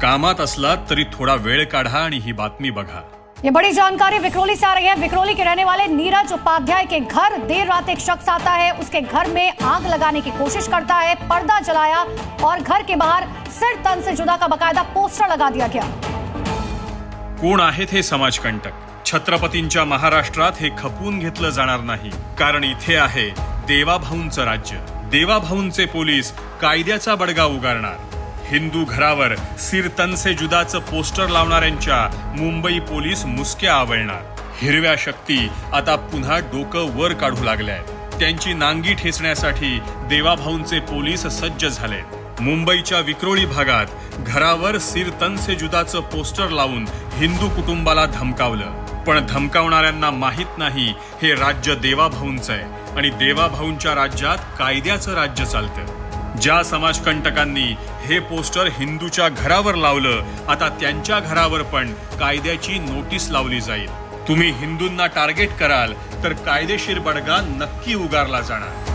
कामात असला तरी थोडा वेळ काढा आणि ही बातमी बघा। ये बड़ी जानकारी विक्रोली से आ रही है। विक्रोली के रहने वाले नीरज उपाध्याय के घर देर रात एक शख्स आता है, उसके घर में आग लगाने की कोशिश करता है, पर्दा जलाया और घर के बाहर सिर तन से जुदा का बकायदा पोस्टर लगा दिया गया। कोण आहेत हे समाजकंटक? छत्रपतींच्या महाराष्ट्रात हे खपवून घेतलं जाणार नाही, कारण इथे आहे देवाभाऊंचं राज्य। देवाभाऊंचे पोलीस कायद्याचा बडगा उगारणार। हिंदू घरावर सिर तन से जुदाचं पोस्टर लावणाऱ्यांच्या मुंबई पोलीस मुसक्या आवळणार। हिरव्या शक्ती आता पुन्हा डोकं वर काढू लागल्यात। त्यांची नांगी ठेचण्यासाठी देवाभाऊंचे पोलीस सज्ज झालेत। मुंबईच्या विक्रोळी भागात घरावर सिर तन से जुदाचं पोस्टर लावून हिंदू कुटुंबाला धमकावलं, पण धमकावणाऱ्यांना माहित नाही हे राज्य देवाभाऊंचं आहे आणि देवाभाऊंच्या राज्यात कायद्याचं राज्य चालतं। ज्या समाजकंटकांनी हे पोस्टर हिंदूच्या घरावर लावलं, आता त्यांच्या घरावर पण कायद्याची नोटीस लावली जाईल। तुम्ही हिंदूंना टार्गेट कराल तर कायदेशीर बडगा नक्की उगारला जाणार।